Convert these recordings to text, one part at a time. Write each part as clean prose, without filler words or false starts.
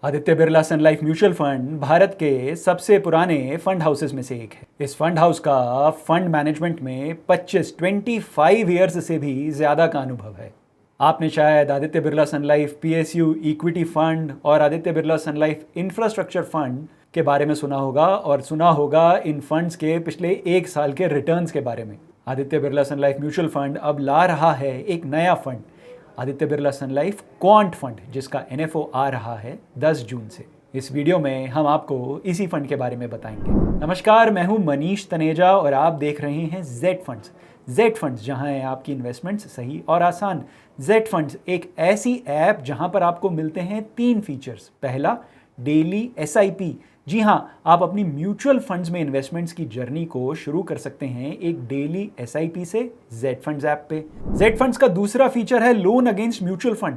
आदित्य बिरला सन life mutual fund Bharat के सबसे पुराने फंड हाउसेस में से एक है। इस फंड हाउस का फंड मैनेजमेंट में 25 ईयर्स से भी ज़्यादा का अनुभव है। आपने शायद आदित्य बिरला सन लाइफ पीएसयू इक्विटी फंड और आदित्य बिरला सन लाइफ इंफ्रास्ट्रक्चर फंड के बारे में सुना होगा और सुना होगा इन फंड्स के पिछले एक साल के रिटर्न्स के बारे में। आदित्य बिरला सन लाइफ म्यूचुअल फंड अब ला रहा है एक नया फंड, आदित्य बिरला सन लाइफ क्वांट फंड, जिसका एनएफओ आ रहा है 10 जून से। इस वीडियो में हम आपको इसी फंड के बारे में बताएंगे। नमस्कार, मैं हूं मनीष तनेजा और आप देख रहे हैं जेड फंड्स। जेड फंड्स, जहां है आपकी इन्वेस्टमेंट्स सही और आसान। जेड फंड्स एक ऐसी ऐप जहां पर आपको मिलते हैं 3 फीचर्स। पहला, डेली एसआईपी। जी हाँ, आप अपनी म्यूचुअल फंड्स में इन्वेस्टमेंट्स की जर्नी को शुरू कर सकते हैं एक डेली एसआईपी से जेड फंड्स ऐप पे। जेड फंड्स का दूसरा फीचर है लोन अगेंस्ट म्यूचुअल फंड।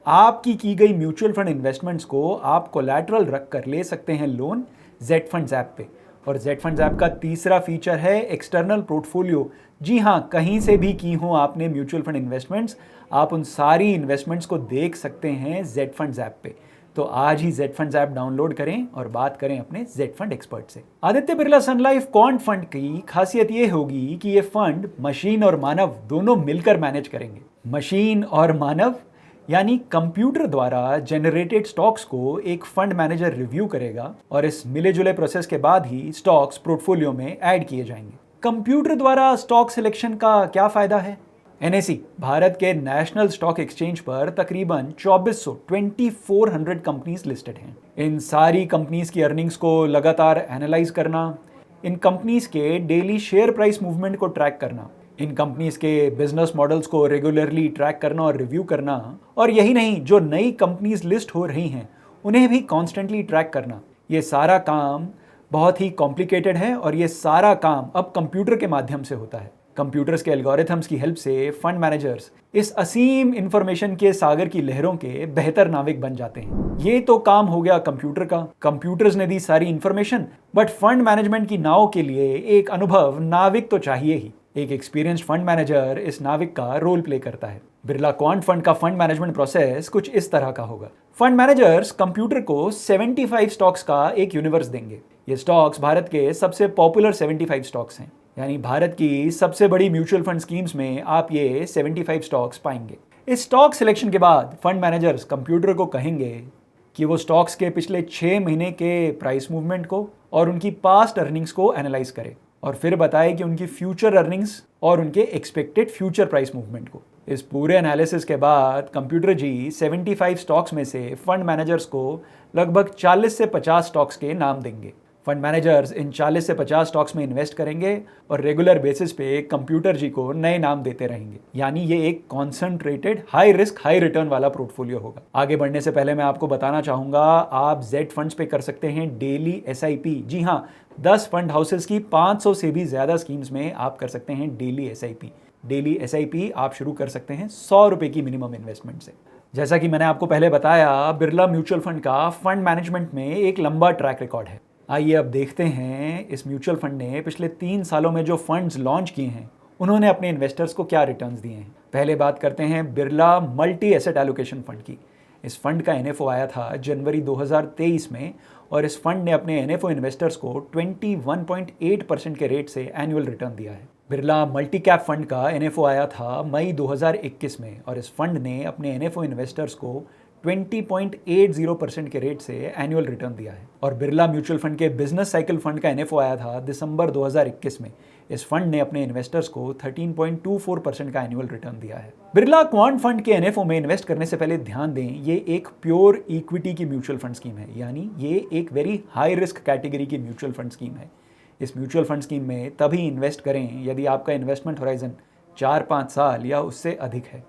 आपकी की गई म्यूचुअल फंड इन्वेस्टमेंट्स को आप कोलैटरल रख कर ले सकते हैं लोन जेड फंड्स ऐप पे। और जेड फंड्स ऐप का तीसरा फीचर है एक्सटर्नल पोर्टफोलियो। जी हाँ, कहीं से भी की हो आपने म्यूचुअल फंड इन्वेस्टमेंट्स, आप उन सारी इन्वेस्टमेंट्स को देख सकते हैं जेड फंड्स ऐप पे। तो आज ही जेड फंड्स ऐप डाउनलोड करें और बात करें अपने जेड फंड एक्सपर्ट से। आदित्य बिरला सन लाइफ क्वांट फंड की खासियत ये होगी कि ये फंड मशीन और मानव दोनों मिलकर मैनेज करेंगे। मशीन और मानव यानी कंप्यूटर द्वारा जनरेटेड स्टॉक्स को एक फंड मैनेजर रिव्यू करेगा और इस मिले जुले प्रोसेस के बाद ही स्टॉक्स पोर्टफोलियो में ऐड किए जाएंगे। कंप्यूटर द्वारा स्टॉक सिलेक्शन का क्या फायदा है? एनएसई भारत के नेशनल स्टॉक एक्सचेंज पर तकरीबन 2400 कंपनीज लिस्टेड हैं। इन सारी कंपनीज की अर्निंग्स को लगातार एनालाइज करना, इन कंपनीज के डेली शेयर प्राइस मूवमेंट को ट्रैक करना, इन कंपनीज के बिजनेस मॉडल्स को रेगुलरली ट्रैक करना और रिव्यू करना, और यही नहीं, जो नई कंपनीज लिस्ट हो रही हैं उन्हें भी कॉन्स्टेंटली ट्रैक करना, ये सारा काम बहुत ही कॉम्प्लिकेटेड है और ये सारा काम अब कंप्यूटर के माध्यम से होता है। कंप्यूटर्स के एल्गोरिथम्स की हेल्प से फंड मैनेजर्स इस असीम इंफॉर्मेशन के सागर की लहरों के बेहतर नाविक बन जाते हैं। ये तो काम हो गया कंप्यूटर का, कंप्यूटर्स ने दी सारी इंफॉर्मेशन, बट फंड मैनेजमेंट की नाव के लिए एक अनुभव नाविक तो चाहिए ही। एक एक्सपीरियंस्ड फंड मैनेजर इस नाविक का रोल प्ले करता है। बिरला क्वांट फंड का फंड मैनेजमेंट प्रोसेस कुछ इस तरह का होगा। फंड मैनेजर्स कंप्यूटर को 75 स्टॉक्स का एक यूनिवर्स देंगे। ये स्टॉक्स भारत के सबसे पॉपुलर 75 स्टॉक्स हैं, यानी भारत की सबसे बड़ी म्यूचुअल फंड स्कीम्स में आप ये 75 स्टॉक्स पाएंगे। इस स्टॉक सिलेक्शन के बाद फंड मैनेजर्स कंप्यूटर को कहेंगे कि वो स्टॉक्स के पिछले 6 महीने के प्राइस मूवमेंट को और उनकी पास्ट अर्निंग्स को एनालाइज करे और फिर बताए कि उनकी फ्यूचर अर्निंग्स और उनके एक्सपेक्टेड फ्यूचर प्राइस मूवमेंट को। इस पूरे एनालिसिस के बाद कंप्यूटर जी 75 स्टॉक्स में से फंड मैनेजर्स को लगभग 40 से 50 स्टॉक्स के नाम देंगे। फंड मैनेजर्स इन 40 से 50 स्टॉक्स में इन्वेस्ट करेंगे और रेगुलर बेसिस पे कंप्यूटर जी को नए नाम देते रहेंगे। यानी ये एक concentrated high risk high return वाला पोर्टफोलियो होगा। आगे बढ़ने से पहले मैं आपको बताना चाहूंगा, आप जेड फंड्स पे कर सकते हैं डेली एसआईपी। जी हाँ, 10 फंड हाउसेस की 500 से भी ज्यादा स्कीम्स में आप कर सकते हैं डेली एसआईपी। डेली एसआईपी आप शुरू कर सकते हैं 100 रुपए की मिनिमम इन्वेस्टमेंट से। जैसा कि मैंने आपको पहले बताया, बिरला म्यूचुअल फंड का फंड मैनेजमेंट में एक लंबा ट्रैक रिकॉर्ड है। आइए अब देखते हैं इस म्यूचुअल फंड ने पिछले 3 सालों में जो फंड्स लॉन्च किए हैं उन्होंने अपने इन्वेस्टर्स को क्या रिटर्न्स दिए हैं। पहले बात करते हैं Birla multi asset allocation fund की। इस फंड का एनएफओ आया था जनवरी 2023 में और इस फंड ने अपने एनएफओ इन्वेस्टर्स को 21.8% के रेट से एनुअल रिटर्न दिया है। बिरला मल्टी कैप फंड का एनएफओ आया था मई 2021 में और इस फंड ने अपने एनएफओ इन्वेस्टर्स को 20.80% के रेट से एनुअल रिटर्न दिया है। और बिरला म्यूचुअल फंड के बिजनेस साइकिल फंड का एनएफओ आया था दिसंबर 2021 में। इस फंड ने अपने इन्वेस्टर्स को 13.24% का एनुअल रिटर्न दिया है। बिरला क्वांट फंड के एनएफओ में इन्वेस्ट करने से पहले ध्यान दें, ये एक प्योर इक्विटी की म्यूचुअल फंड स्कीम है, यानी ये एक वेरी हाई रिस्क कैटेगरी की म्यूचुअल फंड स्कीम है। इस म्यूचुअल फंड स्कीम में तभी इन्वेस्ट करें यदि आपका इन्वेस्टमेंट होराइजन 4-5 साल या उससे अधिक है।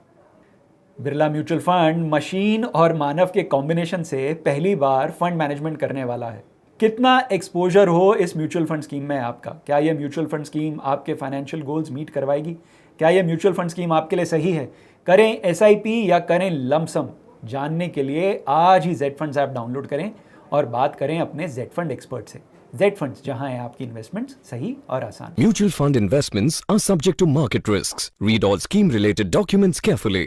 बिरला म्यूचुअल फंड मशीन और मानव के कॉम्बिनेशन से पहली बार फंड मैनेजमेंट करने वाला है। कितना एक्सपोजर हो इस म्यूचुअल फंड स्कीम में आपका? क्या यह म्यूचुअल फंड स्कीम आपके फाइनेंशियल गोल्स मीट करवाएगी? क्या यह म्यूचुअल फंड स्कीम आपके लिए सही है? करें एसआईपी या करें लमसम? जानने के लिए आज ही जेड फंड्स ऐप डाउनलोड करें और बात करें अपने जेड फंड एक्सपर्ट से। जेड फंड्स, जहां है आपकी इन्वेस्टमेंट्स सही और आसान। Mutual fund investments are subject to market risks. Read all scheme related documents carefully.